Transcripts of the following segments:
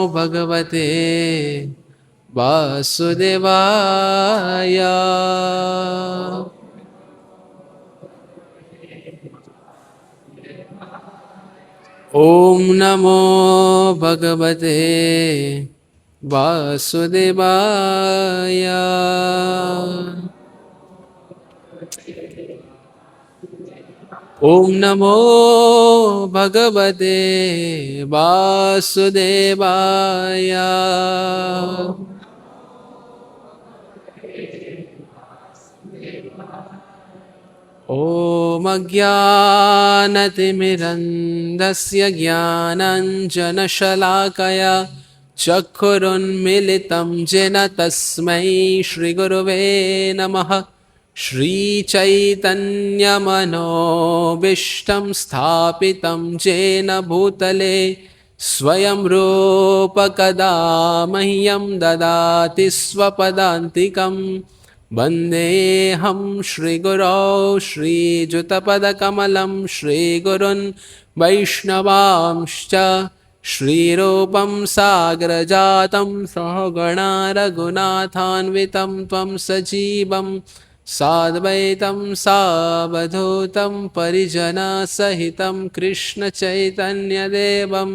भगवते वासुदेवाय। ओम नमो भगवते वासुदेवाय। ओम नमो भगवते वासुदेवाय। ॐ अज्ञानतिमिरन्धस्य ज्ञानाञ्जनशलाकया चक्षुरुन्मीलितं येन तस्मै श्रीगुरुवे नमः। श्रीचैतन्यमनोभीष्टं स्थापितं येन भूतले स्वयं रूप कदा मह्यं ददाति स्वपदान्तिकम्। वन्देऽहं श्रीगुरौ श्रीयुतपदकमलं श्रीगुरुन् वैष्णवांश्च श्रीरूपं साग्रजातं सहगणा रघुनाथान्वितं त्वं सजीवं साद्वैतं सावधूतं परिजनसहितं कृष्णचैतन्यदेवं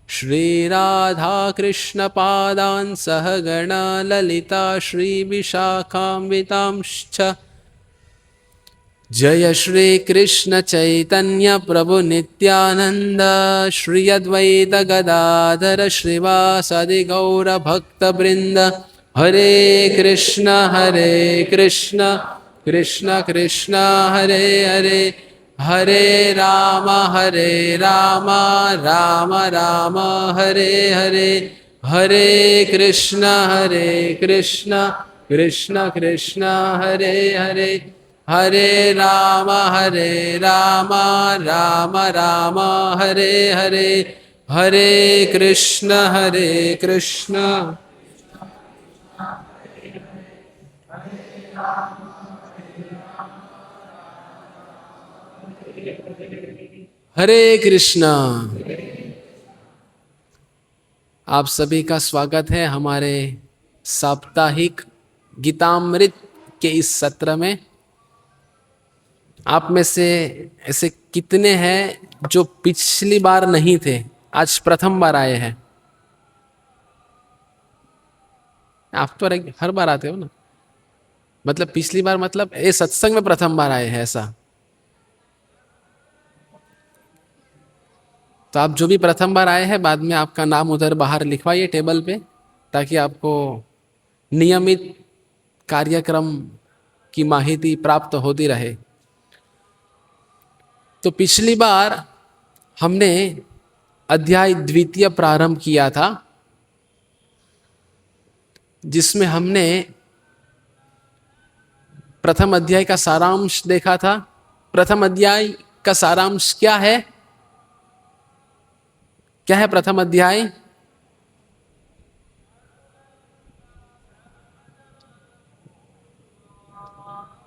श्रीराधाकृष्णपादान् सहगणा ललिता श्रीविशाखान्वितांश्च। जय श्री कृष्ण चैतन्य प्रभु नित्यानंद श्री अद्वैत गदाधर श्रीवासादि गौर भक्त वृंद। हरे कृष्ण कृष्ण कृष्ण हरे हरे, हरे राम राम राम हरे हरे, हरे कृष्ण कृष्ण कृष्ण हरे हरे, हरे राम राम राम हरे हरे, हरे कृष्ण हरे कृष्णा। आप सभी का स्वागत है हमारे साप्ताहिक गीतामृत के इस सत्र में। आप में से ऐसे कितने हैं जो पिछली बार नहीं थे, आज प्रथम बार आए हैं? आप तो हर बार आते हो ना, मतलब पिछली बार मतलब ये सत्संग में प्रथम बार आए हैं ऐसा। तो आप जो भी प्रथम बार आए हैं, बाद में आपका नाम उधर बाहर लिखवाइए टेबल पे, ताकि आपको नियमित कार्यक्रम की माहिती प्राप्त होती रहे। तो पिछली बार हमने अध्याय द्वितीय प्रारंभ किया था, जिसमें हमने प्रथम अध्याय का सारांश देखा था। प्रथम अध्याय का सारांश क्या है? क्या है प्रथम अध्याय?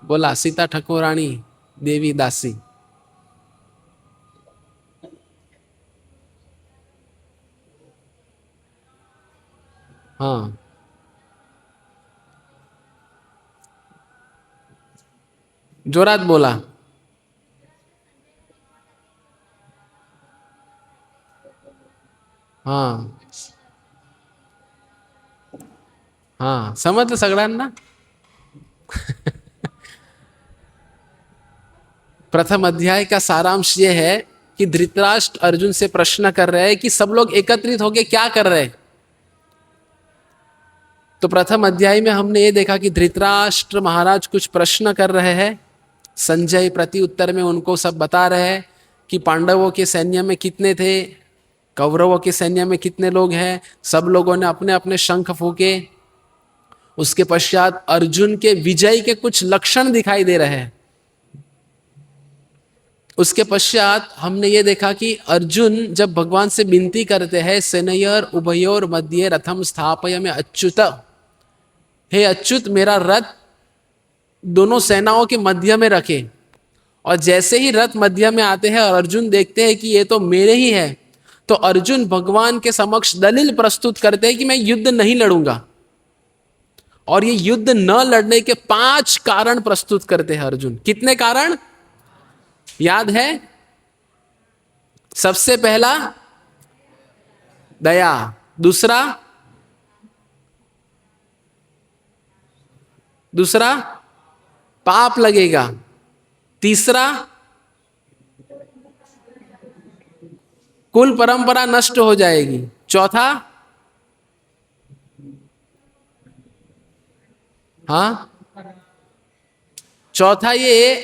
बोला सीता ठकुरानी देवी दासी। हाँ, जोरात बोला। हाँ हाँ, समजलं सगळ्यांना? प्रथम अध्याय का सारांश ये है कि धृतराष्ट्र अर्जुन से प्रश्न कर रहे हैं कि सब लोग एकत्रित होकर क्या कर रहे हैं। तो प्रथम अध्याय में हमने ये देखा कि धृतराष्ट्र महाराज कुछ प्रश्न कर रहे हैं, संजय प्रति उत्तर में उनको सब बता रहे हैं कि पांडवों के सैन्य में कितने थे, कौरवों के सैन्य में कितने लोग हैं। सब लोगों ने अपने अपने शंख फूके। उसके पश्चात अर्जुन के विजय के कुछ लक्षण दिखाई दे रहे हैं। उसके पश्चात हमने ये देखा कि अर्जुन जब भगवान से विनती करते हैं, सेनयोर उभयोर मध्य रथम स्थापय में अच्युत, हे अच्युत मेरा रथ दोनों सेनाओं के मध्य में रखे। और जैसे ही रथ मध्य में आते हैं और अर्जुन देखते हैं कि ये तो मेरे ही है, तो अर्जुन भगवान के समक्ष दलील प्रस्तुत करते हैं कि मैं युद्ध नहीं लड़ूंगा, और ये युद्ध न लड़ने के 5 कारण प्रस्तुत करते हैं अर्जुन। कितने कारण याद है? सबसे पहला दया, दूसरा पाप लगेगा, तीसरा कुल परंपरा नष्ट हो जाएगी, चौथा चौथा ये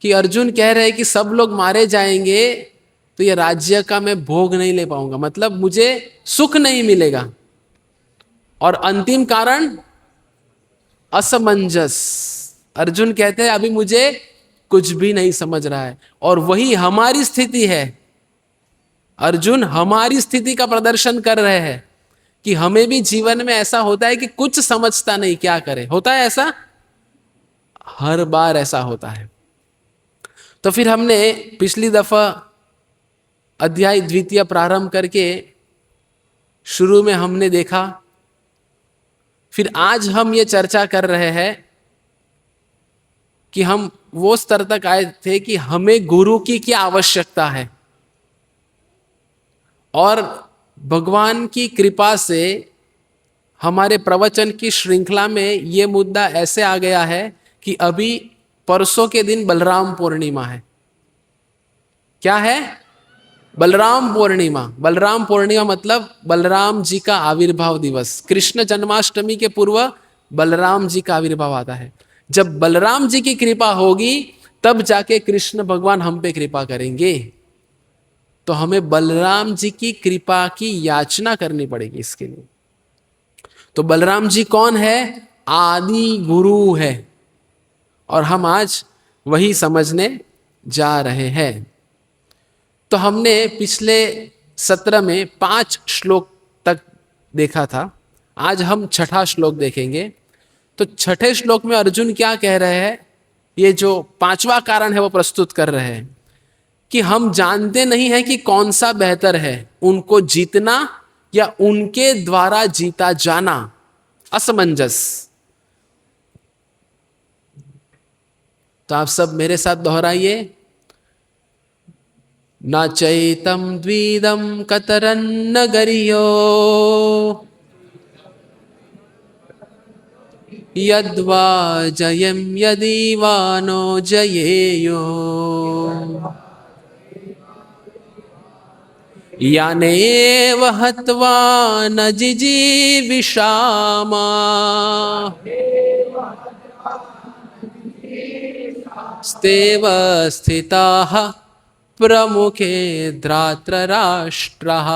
कि अर्जुन कह रहे हैं कि सब लोग मारे जाएंगे तो ये राज्य का मैं भोग नहीं ले पाऊंगा, मतलब मुझे सुख नहीं मिलेगा। और अंतिम कारण असमंजस। अर्जुन कहते हैं अभी मुझे कुछ भी नहीं समझ रहा है, और वही हमारी स्थिति है। अर्जुन हमारी स्थिति का प्रदर्शन कर रहे हैं कि हमें भी जीवन में ऐसा होता है कि कुछ समझता नहीं, क्या करे। होता है ऐसा, हर बार ऐसा होता है। तो फिर हमने पिछली दफा अध्याय द्वितीय प्रारंभ करके शुरू में हमने देखा, फिर आज हम ये चर्चा कर रहे हैं कि हम वो स्तर तक आए थे कि हमें गुरु की क्या आवश्यकता है, और भगवान की कृपा से हमारे प्रवचन की श्रृंखला में ये मुद्दा ऐसे आ गया है कि अभी परसों के दिन बलराम पूर्णिमा है। क्या है? बलराम पूर्णिमा। बलराम पूर्णिमा मतलब बलराम जी का आविर्भाव दिवस। कृष्ण जन्माष्टमी के पूर्व बलराम जी का आविर्भाव आता है। जब बलराम जी की कृपा होगी तब जाके कृष्ण भगवान हम पे कृपा करेंगे। तो हमें बलराम जी की कृपा की याचना करनी पड़ेगी इसके लिए। तो बलराम जी कौन है? आदि गुरु है, और हम आज वही समझने जा रहे हैं। तो हमने पिछले सत्र में 5 श्लोक तक देखा था, आज हम 6ठा श्लोक देखेंगे। तो 6ठे श्लोक में अर्जुन क्या कह रहे हैं, ये जो 5वां कारण है वो प्रस्तुत कर रहे हैं कि हम जानते नहीं हैं कि कौन सा बेहतर है, उनको जीतना या उनके द्वारा जीता जाना। असमंजस। तो आप सब मेरे साथ दोहराइए। न चैतम द्विदम कतरन्न गरियो यद्वा जयम यदि वानो जयेयो यानेव हत्वा न जिजीविषामा स्तेव स्थिताः प्रमुखे धृतराष्ट्रः।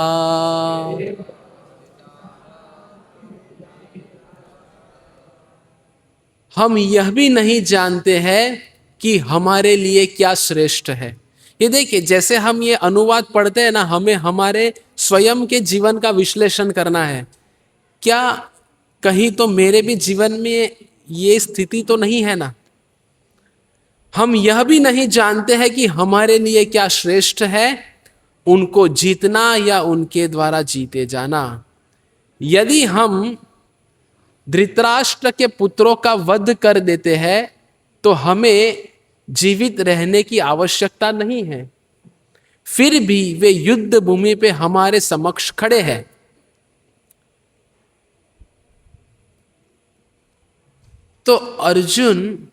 हम यह भी नहीं जानते हैं कि हमारे लिए क्या श्रेष्ठ है। ये देखिए, जैसे हम ये अनुवाद पढ़ते हैं ना, हमें हमारे स्वयं के जीवन का विश्लेषण करना है। क्या कहीं तो मेरे भी जीवन में ये स्थिति तो नहीं है ना। हम यह भी नहीं जानते हैं कि हमारे लिए क्या श्रेष्ठ है, उनको जीतना या उनके द्वारा जीते जाना। यदि हम धृतराष्ट्र के पुत्रों का वध कर देते हैं तो हमें जीवित रहने की आवश्यकता नहीं है, फिर भी वे युद्ध भूमि पे हमारे समक्ष खड़े हैं। तो अर्जुन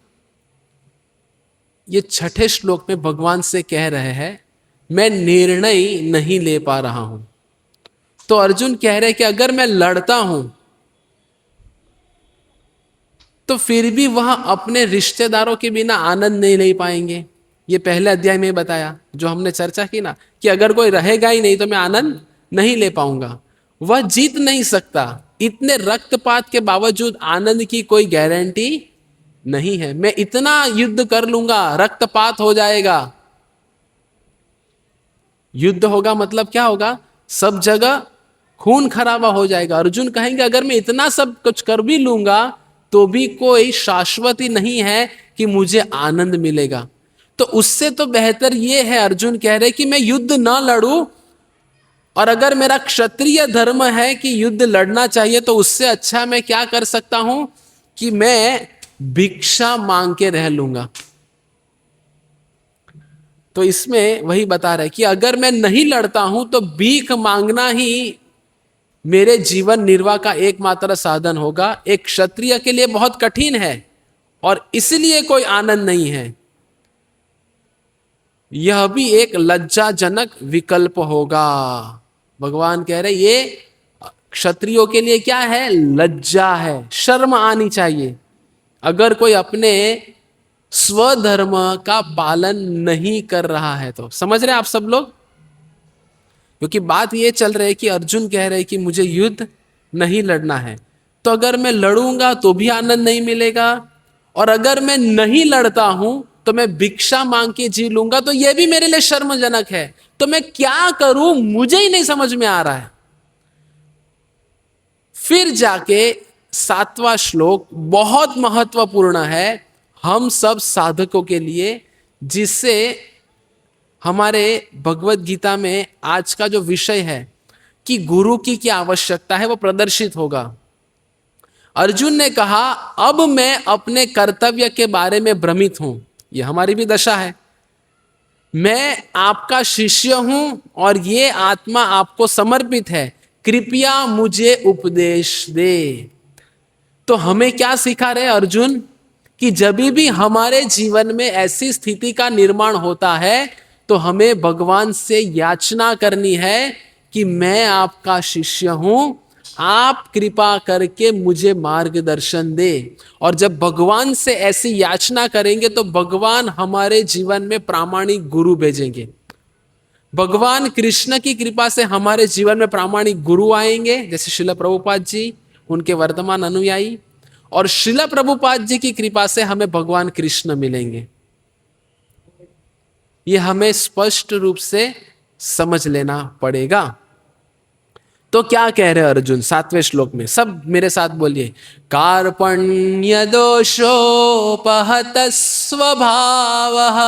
ये 6ठे श्लोक में भगवान से कह रहे हैं, मैं निर्णय नहीं ले पा रहा हूं। तो अर्जुन कह रहे हैं कि अगर मैं लड़ता हूं तो फिर भी वह अपने रिश्तेदारों के बिना आनंद नहीं ले पाएंगे। ये पहले अध्याय में बताया, जो हमने चर्चा की ना, कि अगर कोई रहेगा ही नहीं तो मैं आनंद नहीं ले पाऊंगा। वह जीत नहीं सकता। इतने रक्तपात के बावजूद आनंद की कोई गारंटी नहीं है। मैं इतना युद्ध कर लूंगा, रक्तपात हो जाएगा। युद्ध होगा मतलब क्या होगा? सब जगह खून खराबा हो जाएगा। अर्जुन कहेंगे अगर मैं इतना सब कुछ कर भी लूंगा तो भी कोई शाश्वती नहीं है कि मुझे आनंद मिलेगा। तो उससे तो बेहतर ये है, अर्जुन कह रहे कि मैं युद्ध ना लड़ूं और अगर मेरा क्षत्रिय धर्म है कि युद्ध लड़ना चाहिए, तो उससे अच्छा मैं क्या कर सकता हूं कि मैं भिक्षा मांग के रह लूंगा। तो इसमें वही बता रहा है कि अगर मैं नहीं लड़ता हूं तो भीख मांगना ही मेरे जीवन निर्वाह का एकमात्र साधन होगा। एक क्षत्रिय के लिए बहुत कठिन है और इसलिए कोई आनंद नहीं है। यह भी एक लज्जाजनक विकल्प होगा। भगवान कह रहे ये क्षत्रियों के लिए क्या है, लज्जा है, शर्म आनी चाहिए अगर कोई अपने स्वधर्म का पालन नहीं कर रहा है। तो समझ रहे आप सब लोग, क्योंकि बात ये चल रही है कि अर्जुन कह रहे हैं कि मुझे युद्ध नहीं लड़ना है, तो अगर मैं लड़ूंगा तो भी आनंद नहीं मिलेगा, और अगर मैं नहीं लड़ता हूं तो मैं भिक्षा मांग के जी लूंगा, तो यह भी मेरे लिए शर्मजनक है। तो मैं क्या करूं मुझे ही नहीं समझ में आ रहा है। फिर जाके 7वां श्लोक बहुत महत्वपूर्ण है हम सब साधकों के लिए, जिससे हमारे भगवत गीता में आज का जो विषय है कि गुरु की क्या आवश्यकता है वो प्रदर्शित होगा। अर्जुन ने कहा अब मैं अपने कर्तव्य के बारे में भ्रमित हूं। यह हमारी भी दशा है। मैं आपका शिष्य हूं और ये आत्मा आपको समर्पित है, कृपया मुझे उपदेश दे। तो हमें क्या सिखा रहे अर्जुन कि जब भी हमारे जीवन में ऐसी स्थिति का निर्माण होता है तो हमें भगवान से याचना करनी है कि मैं आपका शिष्य हूं, आप कृपा करके मुझे मार्गदर्शन दे। और जब भगवान से ऐसी याचना करेंगे तो भगवान हमारे जीवन में प्रामाणिक गुरु भेजेंगे। भगवान कृष्ण की कृपा से हमारे जीवन में प्रामाणिक गुरु आएंगे, जैसे श्रील प्रभुपाद जी, उनके वर्तमान अनुयायी, और श्रील प्रभुपाद जी की कृपा से हमें भगवान कृष्ण मिलेंगे। यह हमें स्पष्ट रूप से समझ लेना पड़ेगा। तो क्या कह रहे अर्जुन 7वें श्लोक में, सब मेरे साथ बोलिए। कार्पण्य दोषोपहत स्वभावः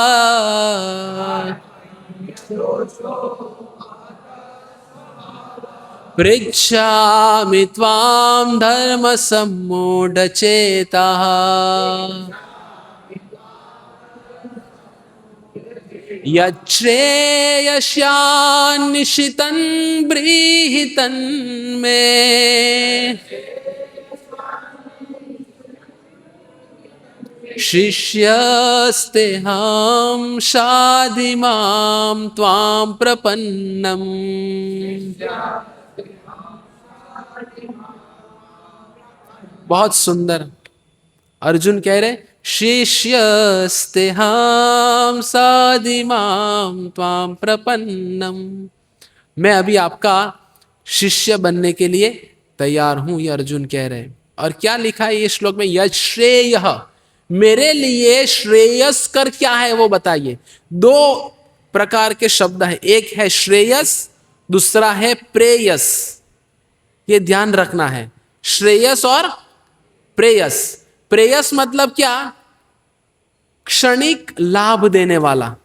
पृच्छामि त्वां धर्म सम्मूढ़चेताः यच्छ्रेयस्यान्निशितं ब्रीहि तन्मे शिष्यस्तेऽहं शाधि मां त्वां प्रपन्नम्। बहुत सुंदर। अर्जुन कह रहे शिष्यस्तेऽहं शाधि मां त्वां प्रपन्नम, मैं अभी आपका शिष्य बनने के लिए तैयार हूं, ये अर्जुन कह रहे हैं। और क्या लिखा है ये श्लोक में, यश्रेय, मेरे लिए श्रेयस्कर क्या है वो बताइए। 2 प्रकार के शब्द है, एक है श्रेयस, दूसरा है प्रेयस। ये ध्यान रखना है, श्रेयस और प्रेयस। प्रेयस मतलब क्या, क्षणिक लाभ देने वाला,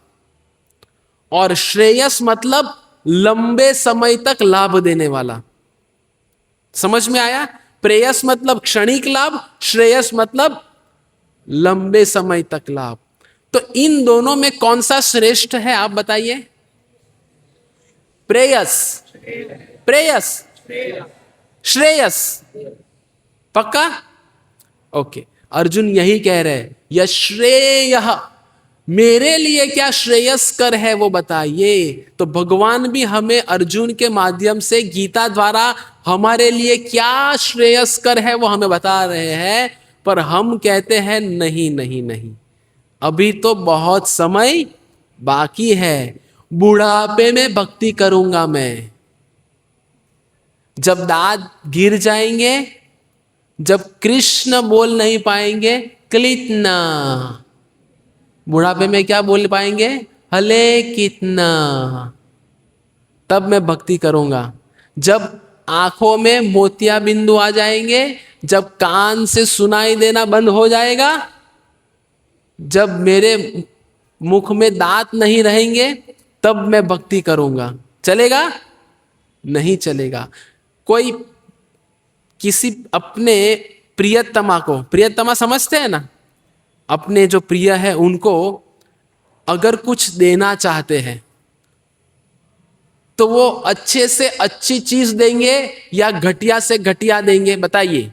और श्रेयस मतलब लंबे समय तक लाभ देने वाला। समझ में आया? प्रेयस मतलब क्षणिक लाभ, श्रेयस मतलब लंबे समय तक लाभ। तो इन दोनों में कौन सा श्रेष्ठ है आप बताइए? प्रेयस, प्रेयस, श्रेयस, पक्का? ओके। अर्जुन यही कह रहे हैं, यश्रेय, मेरे लिए क्या श्रेयस्कर है वो बताइए। तो भगवान भी हमें अर्जुन के माध्यम से गीता द्वारा हमारे लिए क्या श्रेयस्कर है वो हमें बता रहे हैं, पर हम कहते हैं नहीं नहीं नहीं, अभी तो बहुत समय बाकी है, बुढ़ापे में भक्ति करूंगा मैं। जब दांत गिर जाएंगे, जब कृष्ण बोल नहीं पाएंगे, क्लितना, बुढ़ापे में क्या बोल पाएंगे, हले कितना, तब मैं भक्ति करूंगा। जब आंखों में मोतिया बिंदु आ जाएंगे, जब कान से सुनाई देना बंद हो जाएगा, जब मेरे मुख में दांत नहीं रहेंगे, तब मैं भक्ति करूंगा। चलेगा? नहीं चलेगा। कोई किसी अपने प्रियतमा को, प्रियतमा समझते हैं ना, अपने जो प्रिय है उनको अगर कुछ देना चाहते हैं तो वो अच्छे से अच्छी चीज देंगे या घटिया से घटिया देंगे, बताइए,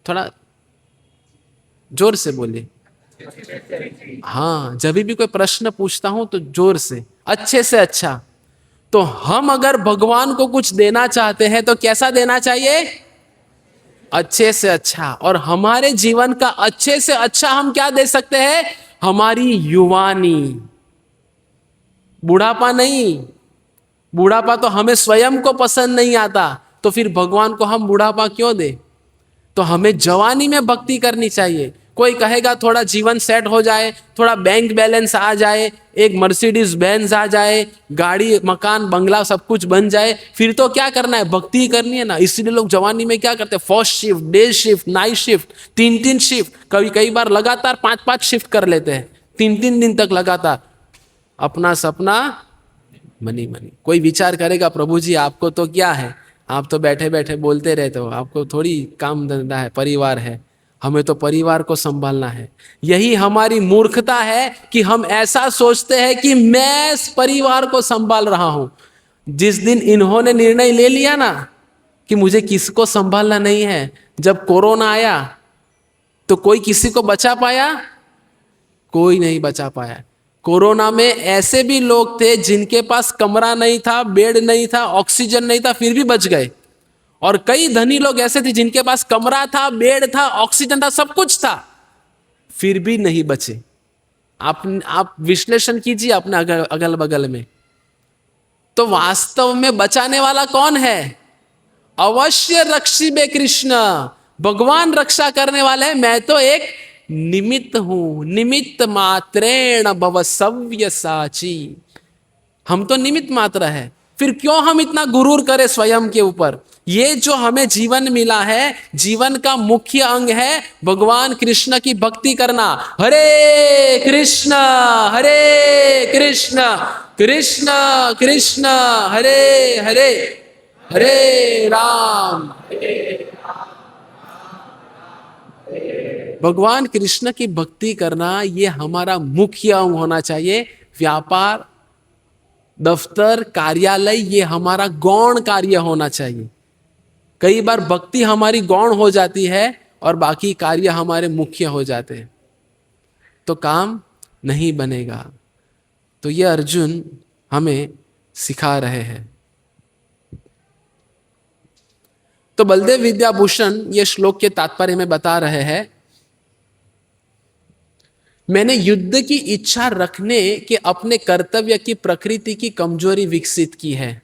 थोड़ा जोर से बोलिए। हाँ, जब भी कोई प्रश्न पूछता हूं तो जोर से, अच्छे से अच्छा। तो हम अगर भगवान को कुछ देना चाहते हैं तो कैसा देना चाहिए? अच्छे से अच्छा। और हमारे जीवन का अच्छे से अच्छा हम क्या दे सकते हैं? हमारी युवानी, बुढ़ापा नहीं। बुढ़ापा तो हमें स्वयं को पसंद नहीं आता, तो फिर भगवान को हम बुढ़ापा क्यों दे? तो हमें जवानी में भक्ति करनी चाहिए। कोई कहेगा थोड़ा जीवन सेट हो जाए, थोड़ा बैंक बैलेंस आ जाए, एक मर्सिडीज बेंज आ जाए, गाड़ी मकान बंगला सब कुछ बन जाए, फिर तो क्या करना है? भक्ति करनी है ना। इसलिए लोग जवानी में क्या करते हैं? First shift, day shift, night shift, 3-3 shift, कई बार लगातार 5-5 शिफ्ट कर लेते हैं, 3-3 दिन तक लगातार। अपना सपना मनी मनी। कोई विचार करेगा प्रभु जी आपको तो क्या है, आप तो बैठे बैठे बोलते रहते हो, आपको थोड़ी काम धंधा है, परिवार है, हमें तो परिवार को संभालना है। यही हमारी मूर्खता है कि हम ऐसा सोचते हैं कि मैं इस परिवार को संभाल रहा हूं। जिस दिन इन्होंने निर्णय ले लिया ना कि मुझे किसको संभालना नहीं है, जब कोरोना आया तो कोई किसी को बचा पाया? कोई नहीं बचा पाया। कोरोना में ऐसे भी लोग थे जिनके पास कमरा नहीं था, बेड नहीं था, ऑक्सीजन नहीं था, फिर भी बच गए। और कई धनी लोग ऐसे थे जिनके पास कमरा था, बेड था, ऑक्सीजन था, सब कुछ था, फिर भी नहीं बचे। आप विश्लेषण कीजिए अपने अगल बगल में। तो वास्तव में बचाने वाला कौन है? अवश्य रक्षिबे कृष्ण, भगवान रक्षा करने वाले हैं। मैं तो एक निमित्त हूं, निमित्त मात्रेण भव सव्यसाची। हम तो निमित्त मात्र है, फिर क्यों हम इतना गुरूर करें स्वयं के ऊपर? ये जो हमें जीवन मिला है, जीवन का मुख्य अंग है भगवान कृष्ण की भक्ति करना। हरे कृष्ण कृष्ण कृष्ण हरे हरे, हरे राम। भगवान कृष्ण की भक्ति करना ये हमारा मुख्य अंग होना चाहिए। व्यापार, दफ्तर, कार्यालय ये हमारा गौण कार्य होना चाहिए। कई बार भक्ति हमारी गौण हो जाती है और बाकी कार्य हमारे मुख्य हो जाते हैं, तो काम नहीं बनेगा। तो ये अर्जुन हमें सिखा रहे हैं। तो बलदेव विद्याभूषण ये श्लोक के तात्पर्य में बता रहे हैं, मैंने युद्ध की इच्छा रखने के अपने कर्तव्य की प्रकृति की कमजोरी विकसित की है।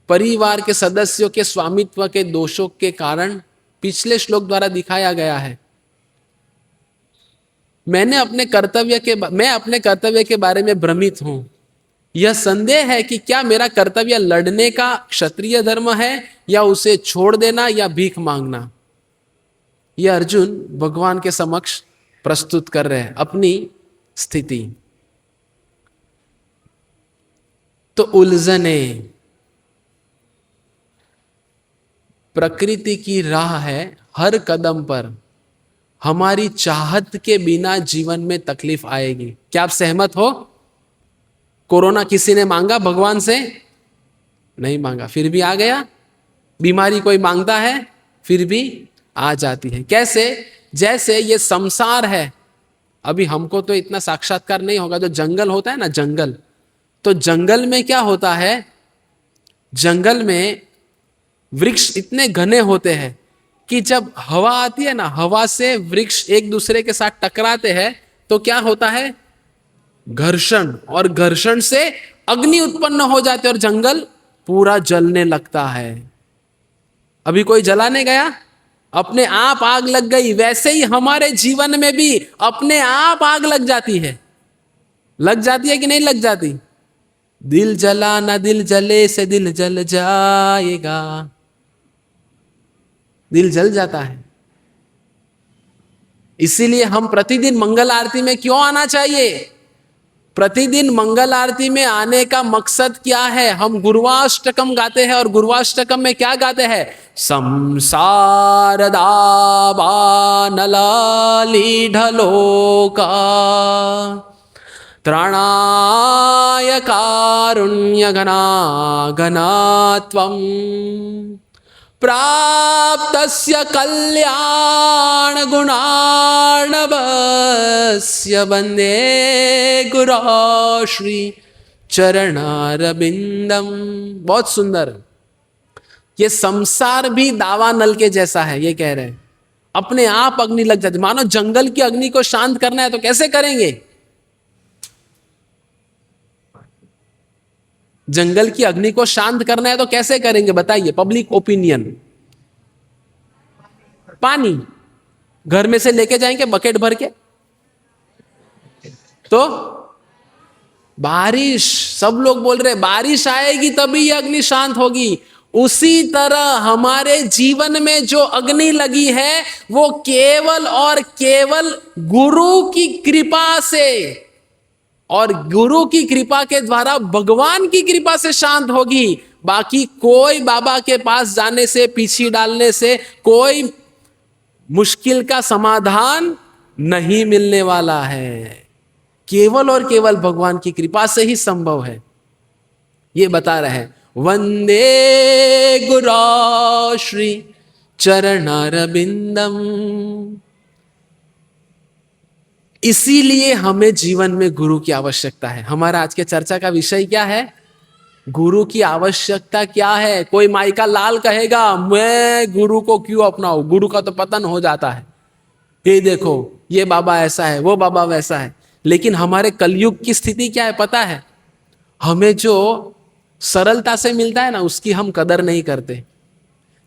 परिवार के सदस्यों के स्वामित्व के दोषों के कारण पिछले श्लोक द्वारा दिखाया गया है। मैं अपने कर्तव्य के बारे में भ्रमित हूं। यह संदेह है कि क्या मेरा कर्तव्य लड़ने का क्षत्रिय धर्म है या उसे छोड़ देना या भीख मांगना। यह अर्जुन भगवान के समक्ष प्रस्तुत कर रहे हैं अपनी स्थिति। तो उलझने प्रकृति की राह है, हर कदम पर हमारी चाहत के बिना जीवन में तकलीफ आएगी। क्या आप सहमत हो? कोरोना किसी ने मांगा भगवान से? नहीं मांगा, फिर भी आ गया। बीमारी कोई मांगता है? फिर भी आ जाती है। कैसे? जैसे ये संसार है, अभी हमको तो इतना साक्षात्कार नहीं होगा, जो जंगल होता है ना, जंगल, तो जंगल में क्या होता है, जंगल में वृक्ष इतने घने होते हैं कि जब हवा आती है ना, हवा से वृक्ष एक दूसरे के साथ टकराते हैं तो क्या होता है? घर्षण, और घर्षण से अग्नि उत्पन्न हो जाती है और जंगल पूरा जलने लगता है। अभी कोई जलाने गया, अपने आप आग लग गई। वैसे ही हमारे जीवन में भी अपने आप आग लग जाती है। लग जाती है कि नहीं लग जाती? दिल जला ना दिल जले से दिल जल जाएगा, दिल जल जाता है। इसीलिए हम प्रतिदिन मंगल आरती में क्यों आना चाहिए? प्रतिदिन मंगल आरती में आने का मकसद क्या है? हम गुरुवाष्टकम गाते हैं और गुरुवाष्टकम में क्या गाते हैं? संसार दावानलालीढलोका त्राणाय कारुण्यघनाघनात्वं प्राप्तस्य कल्याण गुणार्णवस्य वन्दे गुरो श्री चरणारविंदम। बहुत सुंदर। ये संसार भी दावा नल के जैसा है, ये कह रहे हैं। अपने आप अग्नि लग जाती। मानो जंगल की अग्नि को शांत करना है तो कैसे करेंगे? जंगल की अग्नि को शांत करना है तो कैसे करेंगे बताइए? पब्लिक ओपिनियन, पानी घर में से लेके जाएंगे बकेट भर के? तो बारिश, सब लोग बोल रहे बारिश आएगी तभी ये अग्नि शांत होगी। उसी तरह हमारे जीवन में जो अग्नि लगी है वो केवल और केवल गुरु की कृपा से और गुरु की कृपा के द्वारा भगवान की कृपा से शांत होगी। बाकी कोई बाबा के पास जाने से, पीछे डालने से कोई मुश्किल का समाधान नहीं मिलने वाला है। केवल और केवल भगवान की कृपा से ही संभव है। ये बता रहे हैं, वंदे गुरो श्री चरणारविंदम। इसीलिए हमें जीवन में गुरु की आवश्यकता है। हमारा आज के चर्चा का विषय क्या है? गुरु की आवश्यकता क्या है? कोई माइका लाल कहेगा मैं गुरु को क्यों अपनाऊं, गुरु का तो पतन हो जाता है, ये देखो ये बाबा ऐसा है, वो बाबा वैसा है। लेकिन हमारे कलयुग की स्थिति क्या है पता है? हमें जो सरलता से मिलता है ना उसकी हम कदर नहीं करते।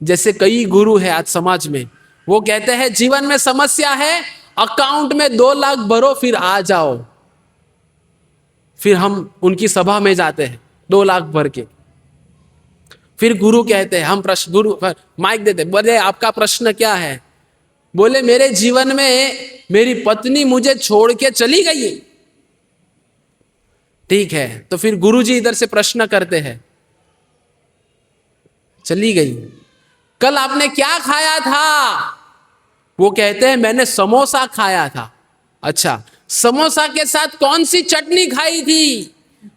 जैसे कई गुरु है आज समाज में, वो कहते हैं जीवन में समस्या है, अकाउंट में 2 लाख भरो फिर आ जाओ। फिर हम उनकी सभा में जाते हैं 2 लाख भर के। फिर गुरु कहते हैं, हम प्रश्न, गुरु माइक देते, बोले आपका प्रश्न क्या है? बोले मेरे जीवन में मेरी पत्नी मुझे छोड़ के चली गई। ठीक है, तो फिर गुरुजी इधर से प्रश्न करते हैं, चली गई, कल आपने क्या खाया था? वो कहते हैं मैंने समोसा खाया था। अच्छा, समोसा के साथ कौन सी चटनी खाई थी?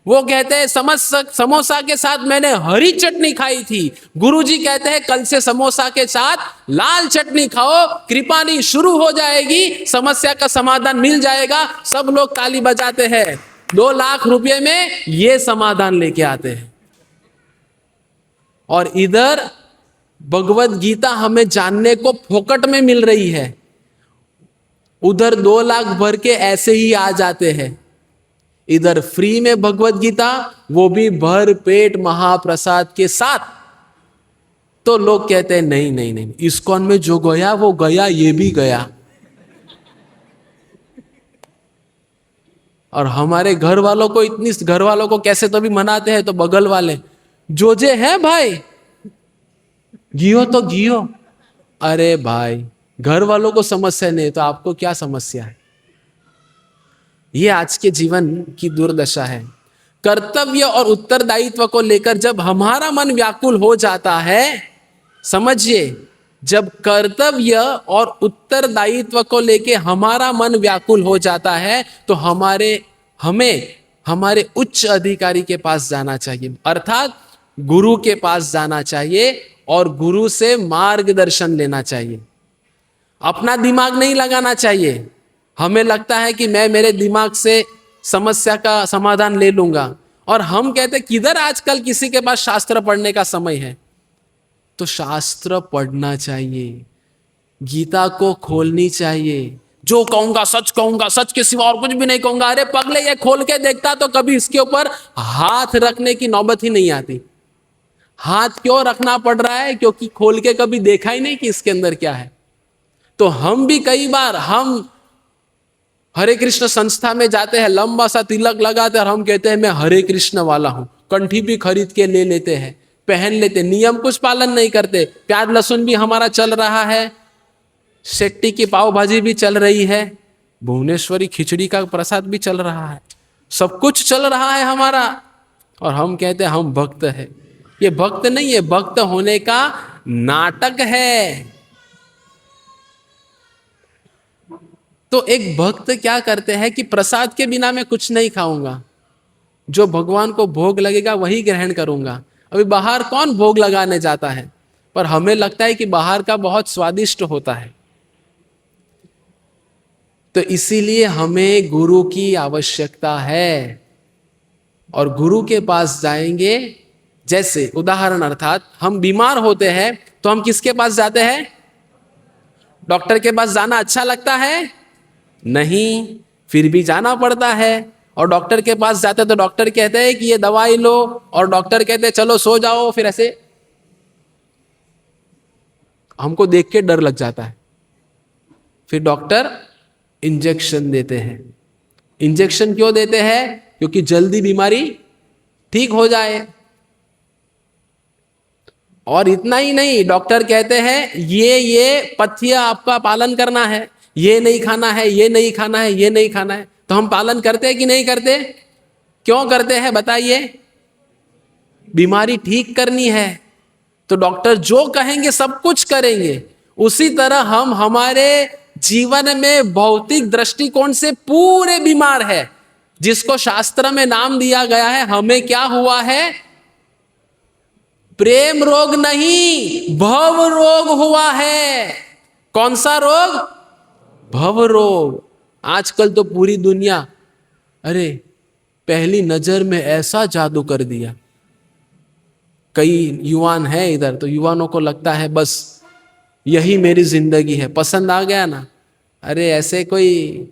वो कहते हैं समोसा के साथ मैंने हरी चटनी खाई थी। गुरुजी कहते हैं कल से समोसा के साथ लाल चटनी खाओ, कृपानी शुरू हो जाएगी, समस्या का समाधान मिल जाएगा। सब लोग ताली बजाते हैं। 2 लाख रुपए में ये समाधान लेके आते हैं। और इधर भगवत गीता हमें जानने को फोकट में मिल रही है, उधर 2 लाख भर के ऐसे ही आ जाते हैं। इधर फ्री में भगवत गीता, वो भी भर पेट महाप्रसाद के साथ। तो लोग कहते हैं नहीं नहीं नहीं, इस्कॉन में जो गया वो गया, ये भी गया। और हमारे घर वालों को इतनी, घर वालों को कैसे तो भी मनाते हैं, तो बगल वाले जो जे है भाई गियो तो गियो। अरे भाई घर वालों को समस्या नहीं तो आपको क्या समस्या है? ये आज के जीवन की दुर्दशा है। कर्तव्य और उत्तरदायित्व को लेकर जब हमारा मन व्याकुल हो जाता है, समझिए, जब कर्तव्य और उत्तरदायित्व को लेकर हमारा मन व्याकुल हो जाता है तो हमें हमारे उच्च अधिकारी के पास जाना चाहिए, अर्थात गुरु के पास जाना चाहिए और गुरु से मार्गदर्शन लेना चाहिए। अपना दिमाग नहीं लगाना चाहिए। हमें लगता है कि मैं मेरे दिमाग से समस्या का समाधान ले लूंगा, और हम कहते किधर आजकल किसी के पास शास्त्र पढ़ने का समय है। तो शास्त्र पढ़ना चाहिए, गीता को खोलनी चाहिए। जो कहूंगा सच कहूंगा, सच के सिवा और कुछ भी नहीं कहूंगा। अरे पगले, ये खोल के देखता तो कभी इसके ऊपर हाथ रखने की नौबत ही नहीं आती। हाथ क्यों रखना पड़ रहा है? क्योंकि खोल के कभी देखा ही नहीं कि इसके अंदर क्या है। तो हम भी कई बार, हम हरे कृष्ण संस्था में जाते हैं, लंबा सा तिलक लगाते हैं और हम कहते हैं मैं हरे कृष्ण वाला हूं। कंठी भी खरीद के ले लेते हैं, पहन लेते, नियम कुछ पालन नहीं करते। प्याज लहसुन भी हमारा चल रहा है, शेट्टी की पाव भाजी भी चल रही है, भुवनेश्वरी खिचड़ी का प्रसाद भी चल रहा है। सब कुछ चल रहा है हमारा, और हम कहते हैं हम भक्त है। ये भक्त नहीं है, भक्त होने का नाटक है। तो एक भक्त क्या करते हैं कि प्रसाद के बिना मैं कुछ नहीं खाऊंगा, जो भगवान को भोग लगेगा वही ग्रहण करूंगा। अभी बाहर कौन भोग लगाने जाता है, पर हमें लगता है कि बाहर का बहुत स्वादिष्ट होता है। तो इसीलिए हमें गुरु की आवश्यकता है, और गुरु के पास जाएंगे। जैसे उदाहरण, अर्थात हम बीमार होते हैं तो हम किसके पास जाते हैं? डॉक्टर के पास जाना अच्छा लगता है? नहीं, फिर भी जाना पड़ता है। और डॉक्टर के पास जाते तो डॉक्टर कहते हैं कि ये दवाई लो, और डॉक्टर कहते हैं चलो सो जाओ। फिर ऐसे हमको देख के डर लग जाता है। फिर डॉक्टर इंजेक्शन देते हैं। इंजेक्शन क्यों देते हैं? क्योंकि जल्दी बीमारी ठीक हो जाए। और इतना ही नहीं, डॉक्टर कहते हैं ये पथ्य आपका पालन करना है, ये नहीं खाना है, ये नहीं खाना है, ये नहीं खाना है। तो हम पालन करते हैं कि नहीं करते? क्यों करते हैं बताइए? बीमारी ठीक करनी है, तो डॉक्टर जो कहेंगे सब कुछ करेंगे। उसी तरह हम हमारे जीवन में भौतिक दृष्टिकोण से पूरे बीमार है, जिसको शास्त्र में नाम दिया गया है। हमें क्या हुआ है? प्रेम रोग नहीं, भव रोग हुआ है। कौन सा रोग? भव रोग। आजकल तो पूरी दुनिया, अरे पहली नजर में ऐसा जादू कर दिया। कई युवान है इधर, तो युवानों को लगता है बस यही मेरी जिंदगी है, पसंद आ गया ना। अरे ऐसे कोई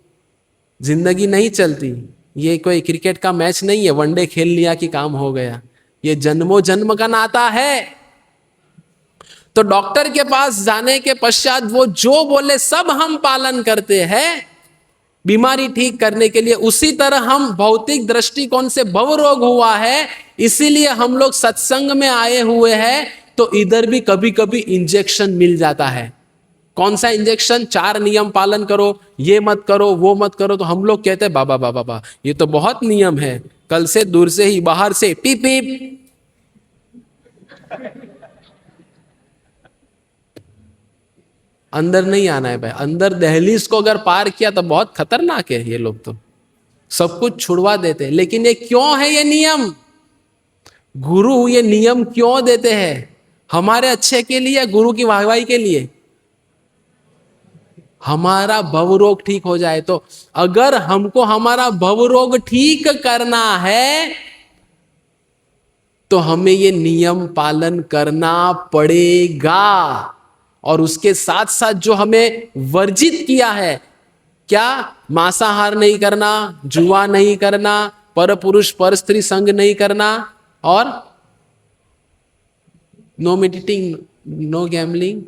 जिंदगी नहीं चलती। ये कोई क्रिकेट का मैच नहीं है, वनडे खेल लिया कि काम हो गया। ये जन्मों जन्म का नाता है। तो डॉक्टर के पास जाने के पश्चात वो जो बोले सब हम पालन करते हैं बीमारी ठीक करने के लिए। उसी तरह हम भौतिक दृष्टिकोण से भव रोग हुआ है, इसीलिए हम लोग सत्संग में आए हुए हैं। तो इधर भी कभी कभी इंजेक्शन मिल जाता है। कौन सा इंजेक्शन? 4 नियम पालन करो, ये मत करो, वो मत करो। तो हम लोग कहते हैं बाबा बाबा बाबा ये तो बहुत नियम है, कल से दूर से ही, बाहर से पीप पीप। अंदर नहीं आना है भाई। अंदर दहलीज को अगर पार किया तो बहुत खतरनाक है। ये लोग तो सब कुछ छुड़वा देते हैं। लेकिन ये क्यों है ये नियम? गुरु ये नियम क्यों देते हैं? हमारे अच्छे के लिए या गुरु की वाहवाही के लिए? हमारा भवरोग ठीक हो जाए। तो अगर हमको हमारा भवरोग ठीक करना है तो हमें ये नियम पालन करना पड़ेगा। और उसके साथ साथ जो हमें वर्जित किया है, क्या? मांसाहार नहीं करना, जुआ नहीं करना, पर पुरुष पर स्त्री संग नहीं करना, और नो मेडिटेटिंग, नो गैम्बलिंग,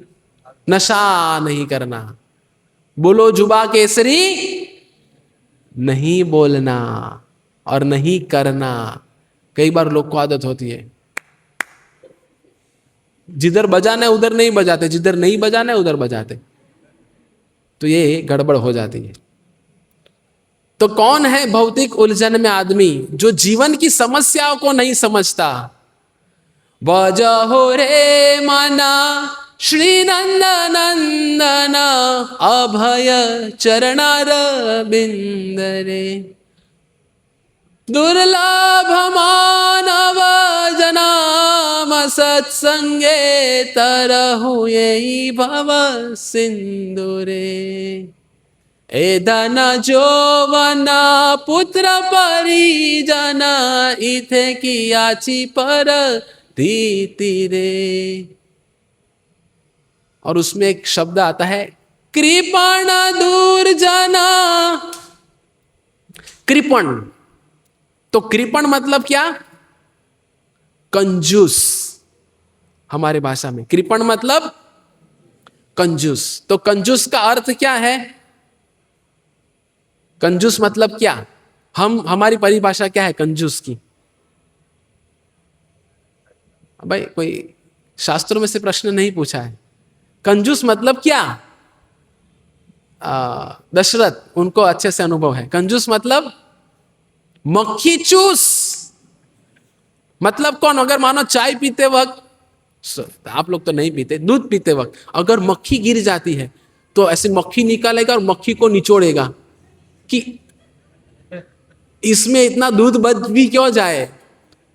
नशा नहीं करना। बोलो जुबा केसरी नहीं बोलना और नहीं करना। कई बार लोग को आदत होती है जिधर बजाना है उधर नहीं बजाते, जिधर नहीं बजाना है उधर बजाते, तो ये गड़बड़ हो जाती है। तो कौन है भौतिक उलझन में आदमी जो जीवन की समस्याओं को नहीं समझता? बजहो रे मना श्री नंद नंदन अभय चरणार बिंदरे, दुर्लभ मानव जनाम सत्संगे तरहु यही भव सिंदूरे। एदन जोवन पुत्र परिजन इथे कियाची पर तीरे। और उसमें एक शब्द आता है कृपण दुर्जना। कृपण, तो कृपण मतलब क्या? कंजूस। हमारे भाषा में कृपण मतलब कंजूस। तो कंजूस का अर्थ क्या है? कंजूस मतलब क्या? हमारी परिभाषा क्या है कंजूस की? भाई कोई शास्त्रों में से प्रश्न नहीं पूछा है। कंजूस मतलब क्या? दशरथ, उनको अच्छे से अनुभव है। कंजूस मतलब मक्खी चूस मतलब कौन? अगर मानो चाय पीते वक्त, आप लोग तो नहीं पीते, दूध पीते वक्त अगर मक्खी गिर जाती है तो ऐसे मक्खी निकालेगा और मक्खी को निचोड़ेगा कि इसमें इतना दूध बच भी क्यों जाए,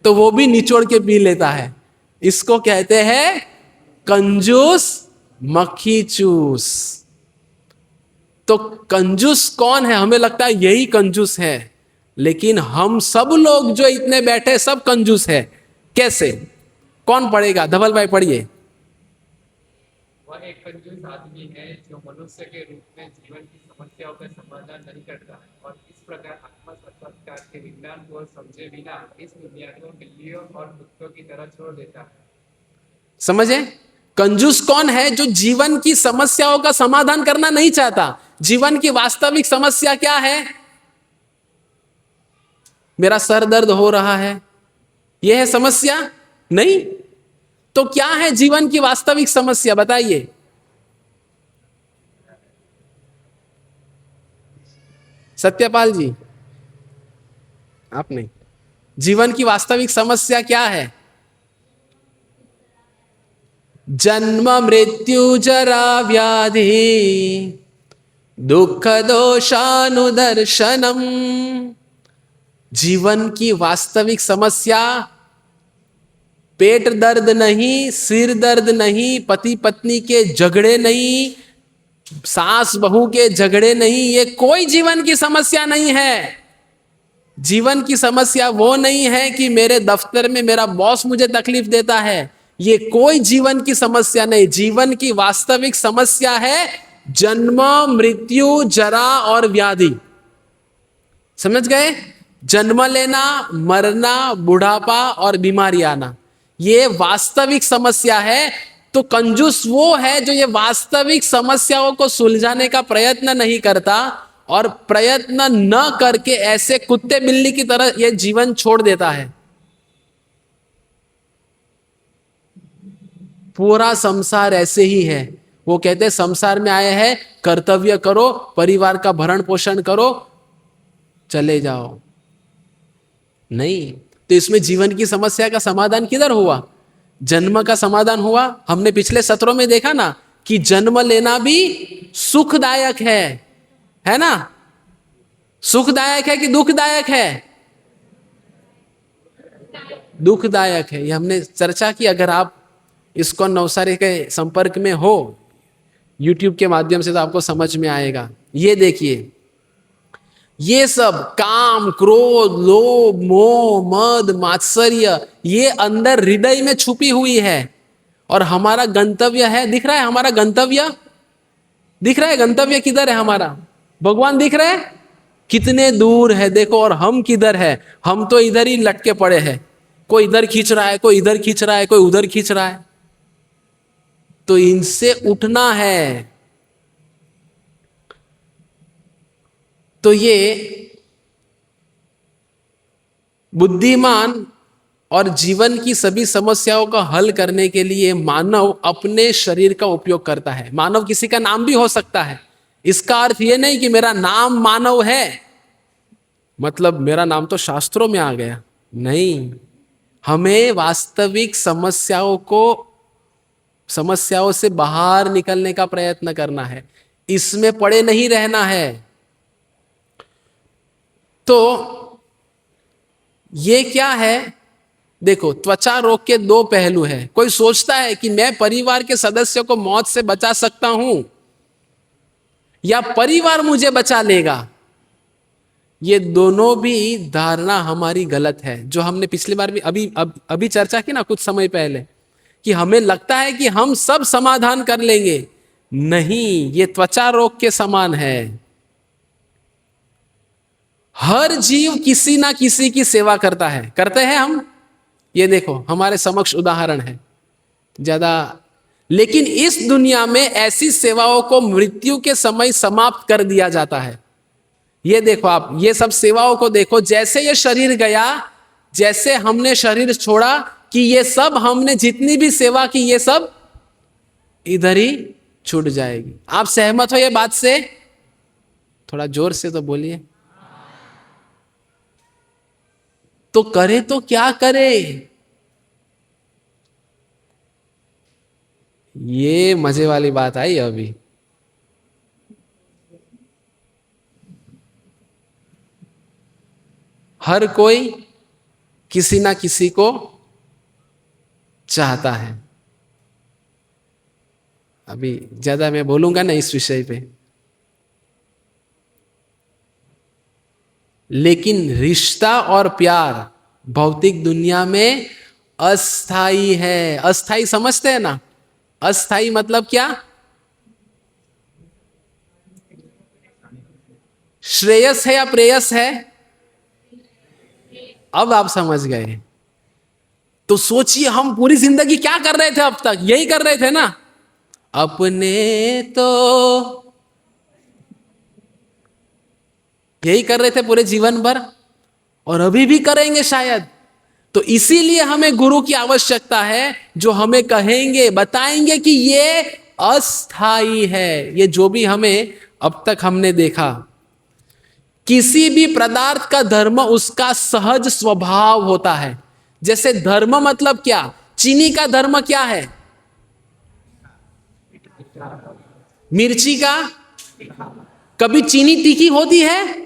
तो वो भी निचोड़ के पी लेता है। इसको कहते हैं कंजूस मक्खी चूस। तो कंजूस कौन है? हमें लगता है यही कंजूस है, लेकिन हम सब लोग जो इतने बैठे सब कंजूस है। कैसे? कौन पढ़ेगा? धवल भाई पढ़िए। वह एक कंजूस आदमी है जो मनुष्य के रूप में जीवन की समस्याओं का समाधान नहीं करता है और इस प्रकार आत्म साक्षात्कार के विज्ञान को समझे बिना इस दुनिया को बिल्लियों और कुत्तों की तरह छोड़ देता है। समझे? कंजूस कौन है? जो जीवन की समस्याओं का समाधान करना नहीं चाहता। जीवन की वास्तविक समस्या क्या है? मेरा सर दर्द हो रहा है, यह है समस्या? नहीं। तो क्या है जीवन की वास्तविक समस्या? बताइए। सत्यपाल जी, आप नहीं। जीवन की वास्तविक समस्या क्या है? जन्म मृत्यु जरा व्याधि दुख दोषानुदर्शनम। जीवन की वास्तविक समस्या पेट दर्द नहीं, सिर दर्द नहीं, पति पत्नी के झगड़े नहीं, सास बहू के झगड़े नहीं, ये कोई जीवन की समस्या नहीं है। जीवन की समस्या वो नहीं है कि मेरे दफ्तर में मेरा बॉस मुझे तकलीफ देता है, ये कोई जीवन की समस्या नहीं। जीवन की वास्तविक समस्या है जन्म मृत्यु जरा और व्याधि। समझ गए? जन्म लेना, मरना, बुढ़ापा और बीमारी आना, ये वास्तविक समस्या है। तो कंजूस वो है जो ये वास्तविक समस्याओं को सुलझाने का प्रयत्न नहीं करता और प्रयत्न न करके ऐसे कुत्ते बिल्ली की तरह ये जीवन छोड़ देता है। पूरा संसार ऐसे ही है। वो कहते हैं संसार में आए हैं, कर्तव्य करो, परिवार का भरण पोषण करो, चले जाओ। नहीं, तो इसमें जीवन की समस्या का समाधान किधर हुआ? जन्म का समाधान हुआ। हमने पिछले सत्रों में देखा ना कि जन्म लेना भी सुखदायक है ना? सुखदायक है कि दुखदायक है? दुखदायक है। ये हमने चर्चा की। अगर आप इसको नवसारी के संपर्क में हो यूट्यूब के माध्यम से तो आपको समझ में आएगा। ये देखिए, ये सब काम, क्रोध, लोभ, मोह, मद, मात्सर्य, ये अंदर हृदय में छुपी हुई है और हमारा गंतव्य है। दिख रहा है हमारा गंतव्य? दिख रहा है गंतव्य किधर है हमारा? भगवान दिख रहे हैं? कितने दूर है देखो। और हम किधर है? हम तो इधर ही लटके पड़े हैं। कोई इधर खींच रहा है, कोई इधर खींच रहा है, कोई उधर खींच रहा है। तो इनसे उठना है। तो ये बुद्धिमान और जीवन की सभी समस्याओं का हल करने के लिए मानव अपने शरीर का उपयोग करता है। मानव किसी का नाम भी हो सकता है। इसका अर्थ यह नहीं कि मेरा नाम मानव है, मतलब मेरा नाम तो शास्त्रों में आ गया। नहीं, हमें वास्तविक समस्याओं से बाहर निकलने का प्रयत्न करना है, इसमें पड़े नहीं रहना है। तो ये क्या है? देखो, त्वचा रोग के दो पहलू हैं। कोई सोचता है कि मैं परिवार के सदस्यों को मौत से बचा सकता हूं या परिवार मुझे बचा लेगा। ये दोनों भी धारणा हमारी गलत है, जो हमने पिछली बार भी अभी चर्चा की ना कुछ समय पहले, कि हमें लगता है कि हम सब समाधान कर लेंगे। नहीं, ये त्वचा रोग के समान है। हर जीव किसी ना किसी की सेवा करता है। करते हैं हम? ये देखो हमारे समक्ष उदाहरण है ज्यादा। लेकिन इस दुनिया में ऐसी सेवाओं को मृत्यु के समय समाप्त कर दिया जाता है। ये देखो, आप ये सब सेवाओं को देखो। जैसे ये शरीर गया, जैसे हमने शरीर छोड़ा, कि ये सब हमने जितनी भी सेवा की ये सब इधर ही छूट जाएगी। आप सहमत हो ये बात से? थोड़ा जोर से तो बोलिए। तो करे तो क्या करे? ये मजे वाली बात आई अभी। हर कोई किसी ना किसी को चाहता है। अभी ज्यादा मैं बोलूंगा ना इस विषय पे, लेकिन रिश्ता और प्यार भौतिक दुनिया में अस्थाई है। अस्थाई समझते हैं ना? अस्थाई मतलब क्या? श्रेयस है या प्रेयस है? अब आप समझ गए। तो सोचिए, हम पूरी जिंदगी क्या कर रहे थे अब तक? यही कर रहे थे ना, अपने तो यही कर रहे थे पूरे जीवन भर, और अभी भी करेंगे शायद। तो इसीलिए हमें गुरु की आवश्यकता है, जो हमें कहेंगे, बताएंगे कि ये अस्थाई है। ये जो भी हमें अब तक हमने देखा, किसी भी पदार्थ का धर्म उसका सहज स्वभाव होता है। जैसे धर्म मतलब क्या? चीनी का धर्म क्या है? मिर्ची का? कभी चीनी तीखी होती है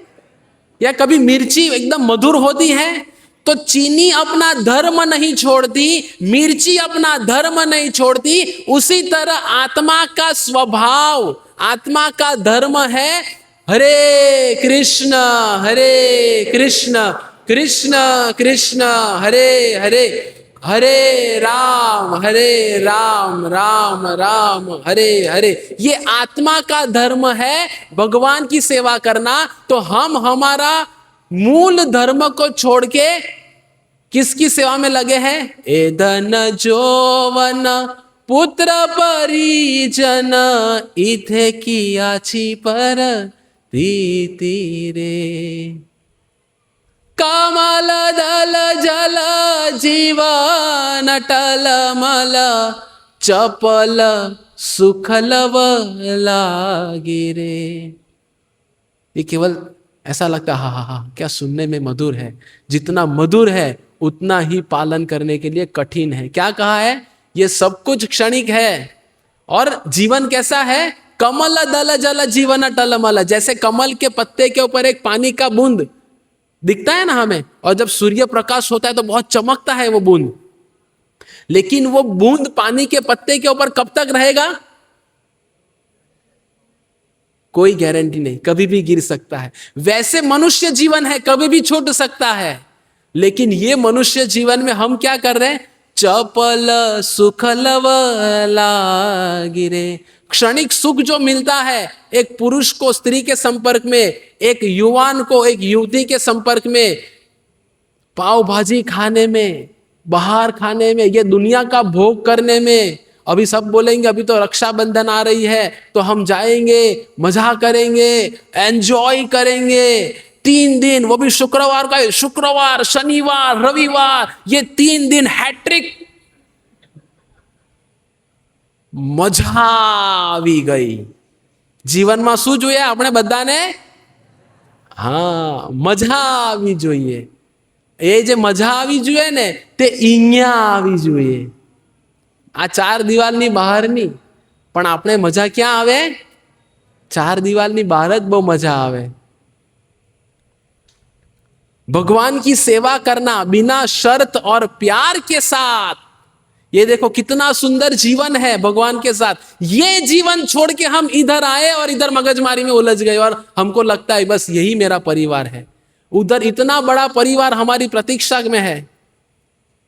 या कभी मिर्ची एकदम मधुर होती है? तो चीनी अपना धर्म नहीं छोड़ती, मिर्ची अपना धर्म नहीं छोड़ती। उसी तरह आत्मा का स्वभाव, आत्मा का धर्म है हरे कृष्ण कृष्ण कृष्ण हरे हरे, हरे राम राम राम हरे हरे। ये आत्मा का धर्म है, भगवान की सेवा करना। तो हम हमारा मूल धर्म को छोड़ के किसकी सेवा में लगे हैं? ए धन जोवन पुत्र परिजन, इथे कियाची पर प्रीति रे। कमल दल जल जीवन टलमल, चपल सुखलव लागे रे। ये केवल ऐसा लगता है, हा क्या सुनने में मधुर है। जितना मधुर है उतना ही पालन करने के लिए कठिन है। क्या कहा है? ये सब कुछ क्षणिक है। और जीवन कैसा है? कमल दल जल जीवन टलमल। जैसे कमल के पत्ते के ऊपर एक पानी का बूंद दिखता है ना हमें, और जब सूर्य प्रकाश होता है तो बहुत चमकता है वो बूंद, लेकिन वो बूंद पानी के पत्ते के ऊपर कब तक रहेगा? कोई गारंटी नहीं, कभी भी गिर सकता है। वैसे मनुष्य जीवन है, कभी भी छूट सकता है। लेकिन ये मनुष्य जीवन में हम क्या कर रहे हैं? चपल सुखलव लागिरे। क्षणिक सुख जो मिलता है एक पुरुष को स्त्री के संपर्क में, एक युवान को एक युवती के संपर्क में, पाव भाजी खाने में, बाहर खाने में, ये दुनिया का भोग करने में। अभी सब बोलेंगे अभी तो रक्षाबंधन आ रही है तो हम जाएंगे, मजा करेंगे, एंजॉय करेंगे। 3 दिन, वो भी शुक्रवार का, शुक्रवार शनिवार रविवार, ये 3 दिन हैट्रिक। મજા આવી ગઈ જીવનમાં। શું જોઈએ આપણે બધાને? હા, મજા આવી જોઈએ। એ જે મજા આવી જોઈએ ને તે અહીંયા આવી જોઈએ। આ 4 દિવાલની બહારની, પણ આપણે મજા ક્યાં આવે? 4 દિવાલની બહાર જ બહુ મજા આવે। भगवान की सेवा करना बिना शर्त और प्यार के साथ, ये देखो कितना सुंदर जीवन है भगवान के साथ। ये जीवन छोड़ के हम इधर आए और इधर मगजमारी में उलझ गए, और हमको लगता है बस यही मेरा परिवार है। उधर इतना बड़ा परिवार हमारी प्रतीक्षा में है,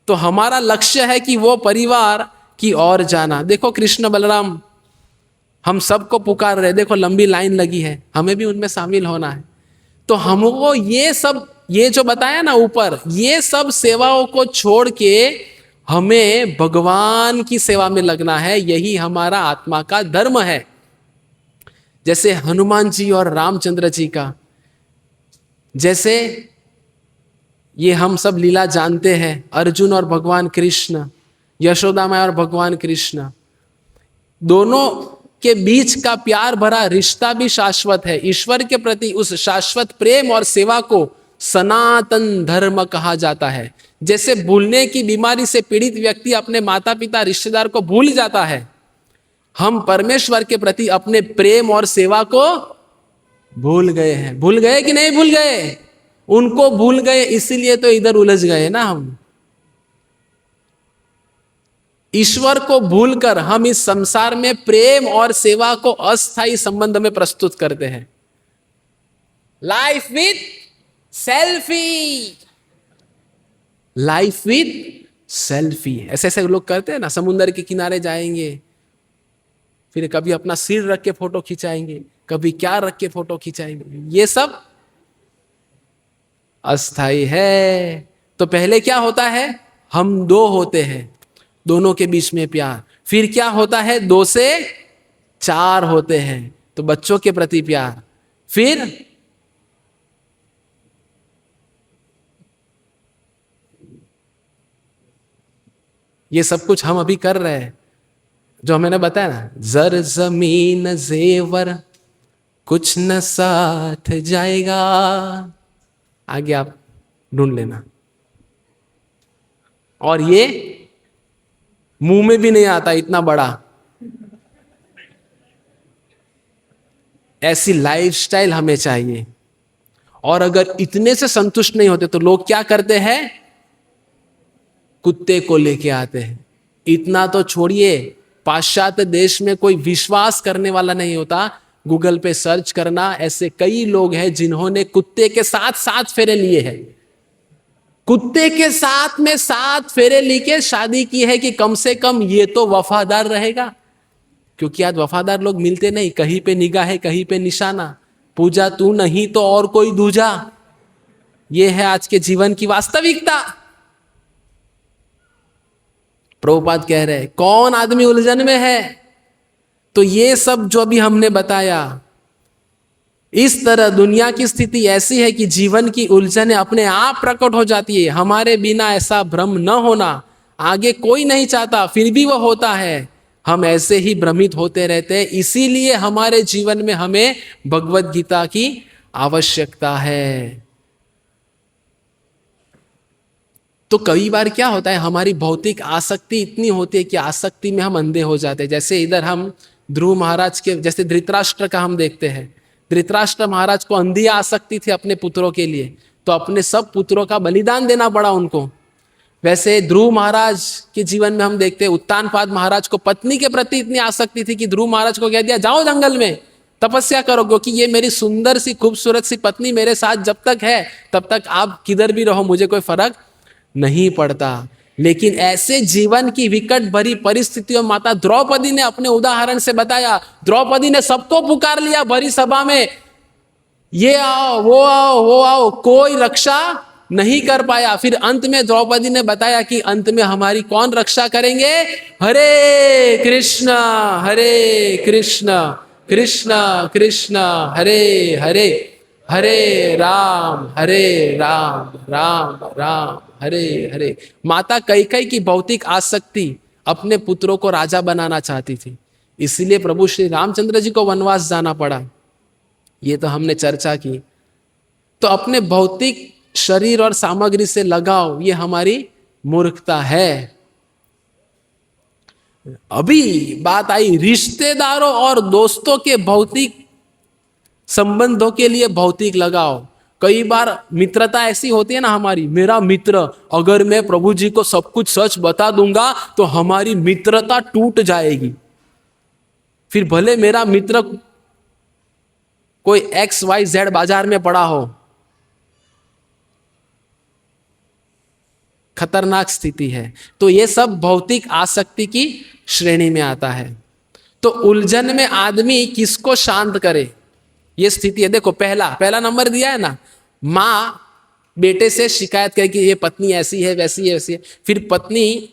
तो हमारा लक्ष्य है कि वो परिवार की ओर जाना। देखो कृष्ण बलराम हम सबको पुकार रहे, देखो लंबी लाइन लगी है, हमें भी उनमें शामिल होना है। तो हमको ये सब, ये जो बताया ना ऊपर, ये सब सेवाओं को छोड़ के हमें भगवान की सेवा में लगना है। यही हमारा आत्मा का धर्म है। जैसे हनुमान जी और रामचंद्र जी का, जैसे ये हम सब लीला जानते हैं, अर्जुन और भगवान कृष्ण, यशोदा माँ और भगवान कृष्ण, दोनों के बीच का प्यार भरा रिश्ता भी शाश्वत है। ईश्वर के प्रति उस शाश्वत प्रेम और सेवा को सनातन धर्म कहा जाता है। जैसे भूलने की बीमारी से पीड़ित व्यक्ति अपने माता पिता रिश्तेदार को भूल जाता है, हम परमेश्वर के प्रति अपने प्रेम और सेवा को भूल गए हैं। भूल गए कि नहीं भूल गए? उनको भूल गए, इसीलिए तो इधर उलझ गए ना हम। ईश्वर को भूलकर हम इस संसार में प्रेम और सेवा को अस्थायी संबंध में प्रस्तुत करते हैं। Life with selfie, life with selfie, ऐसे ऐसे लोग करते हैं ना। समुद्र के किनारे जाएंगे, फिर कभी अपना सिर रख के फोटो खिंचाएंगे, कभी क्या रख के फोटो खिंचाएंगे। ये सब अस्थाई है। तो पहले क्या होता है? हम दो होते हैं, दोनों के बीच में प्यार। फिर क्या होता है? 2 से 4 होते हैं, तो बच्चों के प्रति प्यार। फिर ये सब कुछ हम अभी कर रहे हैं, जो मैंने बताया ना, जर जमीन जेवर कुछ न साथ जाएगा। आगे आप ढूंढ लेना। और ये मुंह में भी नहीं आता, इतना बड़ा। ऐसी लाइफस्टाइल हमें चाहिए। और अगर इतने से संतुष्ट नहीं होते तो लोग क्या करते हैं? कुत्ते को लेके आते हैं। इतना तो छोड़िए, पाश्चात्य देश में कोई विश्वास करने वाला नहीं होता। गूगल पे सर्च करना, ऐसे कई लोग हैं जिन्होंने कुत्ते के साथ 7 फेरे लिए हैं। कुत्ते के साथ में 7 फेरे लेके शादी की है कि कम से कम ये तो वफादार रहेगा। क्योंकि आज वफादार लोग मिलते नहीं, कहीं पे निगाह है, कहीं पे निशाना। पूजा तू नहीं तो और कोई दूजा। ये है आज के जीवन की वास्तविकता। प्रभुपाद कह रहे हैं, कौन आदमी उलझन में है? तो ये सब जो अभी हमने बताया, इस तरह दुनिया की स्थिति ऐसी है कि जीवन की उलझनें अपने आप प्रकट हो जाती है। हमारे बिना ऐसा भ्रम न होना आगे कोई नहीं चाहता, फिर भी वह होता है। हम ऐसे ही भ्रमित होते रहते हैं। इसीलिए हमारे जीवन में हमें भगवत गीता की आवश्यकता है। तो कई बार क्या होता है, हमारी भौतिक आसक्ति इतनी होती है कि आसक्ति में हम अंधे हो जाते हैं। जैसे इधर हम ध्रुव महाराज के, जैसे धृतराष्ट्र का हम देखते हैं। धृतराष्ट्र महाराज को अंधी आसक्ति थी अपने पुत्रों के लिए, तो अपने सब पुत्रों का बलिदान देना पड़ा उनको। वैसे ध्रुव महाराज के जीवन में हम देखते हैं, उत्तानपाद महाराज को पत्नी के प्रति इतनी आसक्ति थी कि ध्रुव महाराज को कह दिया, जाओ जंगल में तपस्या करो, क्योंकि ये मेरी सुंदर सी खूबसूरत सी पत्नी मेरे साथ जब तक है तब तक आप किधर भी रहो, मुझे कोई फर्क नहीं पड़ता। लेकिन ऐसे जीवन की विकट भरी परिस्थितियों माता द्रौपदी ने अपने उदाहरण से बताया। द्रौपदी ने सबको पुकार लिया भरी सभा में, ये आओ वो आओ वो आओ, कोई रक्षा नहीं कर पाया। फिर अंत में द्रौपदी ने बताया कि अंत में हमारी कौन रक्षा करेंगे? हरे कृष्ण कृष्ण कृष्ण हरे हरे, हरे राम राम राम हरे हरे। माता कैकेयी की भौतिक आसक्ति अपने पुत्रों को राजा बनाना चाहती थी, इसीलिए प्रभु श्री रामचंद्र जी को वनवास जाना पड़ा। ये तो हमने चर्चा की। तो अपने भौतिक शरीर और सामग्री से लगाव, ये हमारी मूर्खता है। अभी बात आई रिश्तेदारों और दोस्तों के भौतिक संबंधों के लिए भौतिक लगाव। कई बार मित्रता ऐसी होती है ना हमारी, मेरा मित्र, अगर मैं प्रभु जी को सब कुछ सच बता दूंगा तो हमारी मित्रता टूट जाएगी। फिर भले मेरा मित्र कोई XYZ बाजार में पड़ा हो, खतरनाक स्थिति है। तो ये सब भौतिक आसक्ति की श्रेणी में आता है। तो उलझन में आदमी किसको शांत करे, ये स्थिति है। देखो पहला नंबर दिया है ना, माँ बेटे से शिकायत करे कि ये पत्नी ऐसी है वैसी है वैसी है। फिर पत्नी,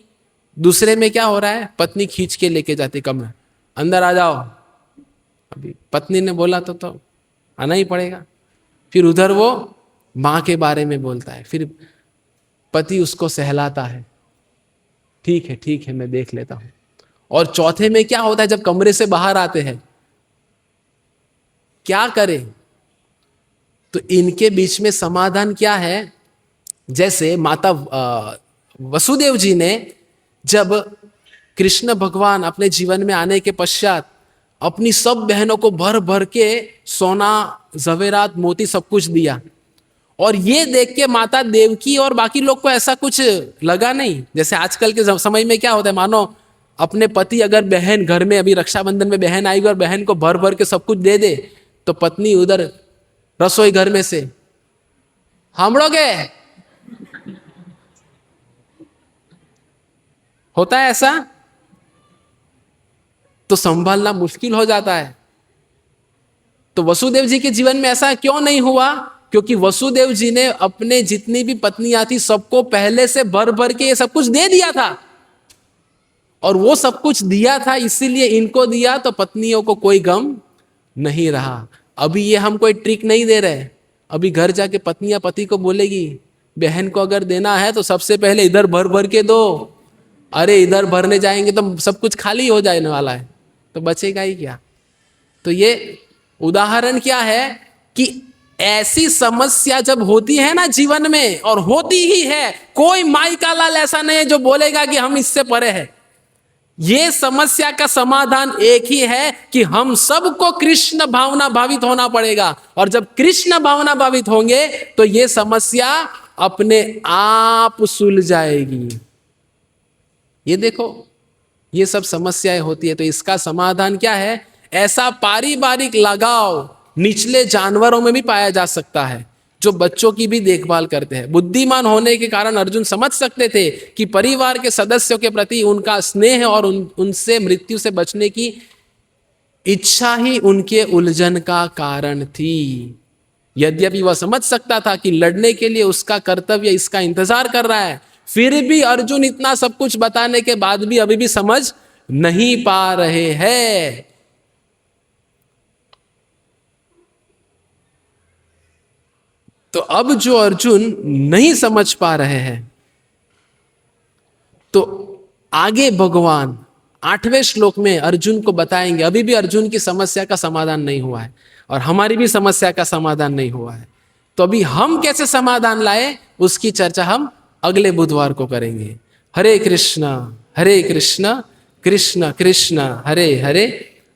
दूसरे में क्या हो रहा है, पत्नी खींच के लेके जाती कमरे, अंदर आ जाओ। अभी पत्नी ने बोला तो आना ही पड़ेगा। फिर उधर वो माँ के बारे में बोलता है, फिर पति उसको सहलाता है, ठीक है मैं देख लेता हूं। और चौथे में क्या होता है, जब कमरे से बाहर आते हैं क्या करें? तो इनके बीच में समाधान क्या है? जैसे माता वसुदेव जी ने जब कृष्ण भगवान अपने जीवन में आने के पश्चात अपनी सब बहनों को भर भर के सोना, जवेरात, मोती सब कुछ दिया, और ये देख के माता देवकी और बाकी लोग को ऐसा कुछ लगा नहीं। जैसे आजकल के समय में क्या होता है, मानो अपने पति अगर बहन घर में, अभी रक्षाबंधन में बहन आएगी और बहन को भर भर के सब कुछ दे दे, तो पत्नी उधर रसोई घर में से हम लोग होता है ऐसा, तो संभालना मुश्किल हो जाता है। तो वसुदेव जी के जीवन में ऐसा क्यों नहीं हुआ? क्योंकि वसुदेव जी ने अपने जितनी भी पत्नियां थी सबको पहले से भर भर के ये सब कुछ दे दिया था, और वो सब कुछ दिया था इसीलिए इनको दिया, तो पत्नियों को कोई गम नहीं रहा। अभी ये हम कोई ट्रिक नहीं दे रहे, अभी घर जाके पत्नियां पति को बोलेगी बहन को अगर देना है तो सबसे पहले इधर भर भर के दो, अरे इधर भरने जाएंगे तो सब कुछ खाली हो जाने वाला है, तो बचेगा ही क्या। तो ये उदाहरण क्या है कि ऐसी समस्या जब होती है ना जीवन में, और होती ही है, कोई माई का लाल ऐसा नहीं है जो बोलेगा कि हम इससे परे हैं। ये समस्या का समाधान एक ही है कि हम सबको कृष्ण भावना भावित होना पड़ेगा, और जब कृष्ण भावना भावित होंगे तो ये समस्या अपने आप सुलझ जाएगी। ये देखो, ये सब समस्याएं होती है, तो इसका समाधान क्या है? ऐसा पारिवारिक लगाव निचले जानवरों में भी पाया जा सकता है, जो बच्चों की भी देखभाल करते हैं। बुद्धिमान होने के कारण अर्जुन समझ सकते थे कि परिवार के सदस्यों के प्रति उनका स्नेह और उनसे मृत्यु से बचने की इच्छा ही उनके उलझन का कारण थी। यद्यपि वह समझ सकता था कि लड़ने के लिए उसका कर्तव्य इसका इंतजार कर रहा है, फिर भी अर्जुन इतना सब कुछ बताने के बाद भी अभी भी समझ नहीं पा रहे हैं। तो अब जो अर्जुन नहीं समझ पा रहे हैं, तो आगे भगवान 8वें श्लोक में अर्जुन को बताएंगे। अभी भी अर्जुन की समस्या का समाधान नहीं हुआ है, और हमारी भी समस्या का समाधान नहीं हुआ है। तो अभी हम कैसे समाधान लाए, उसकी चर्चा हम अगले बुधवार को करेंगे। हरे कृष्णा कृष्ण कृष्ण हरे हरे,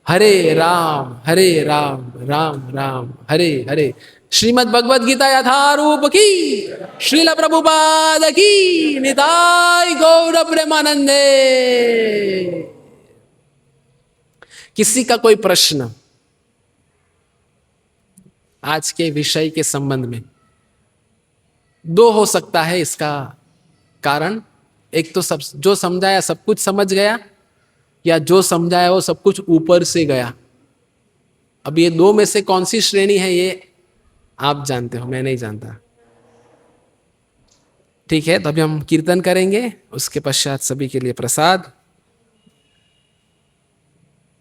हरे राम राम राम हरे हरे। श्रीमद् भगवद गीता यथारूप की, श्रील प्रभुपाद की, निताय गौर प्रेमानंदे। किसी का कोई प्रश्न आज के विषय के संबंध में? दो हो सकता है इसका कारण, एक तो सब जो समझाया सब कुछ समझ गया, या जो समझाया वो सब कुछ ऊपर से गया। अब ये दो में से कौन सी श्रेणी है ये आप जानते हो, मैं नहीं जानता। ठीक है, तो अभी हम कीर्तन करेंगे, उसके पश्चात सभी के लिए प्रसाद।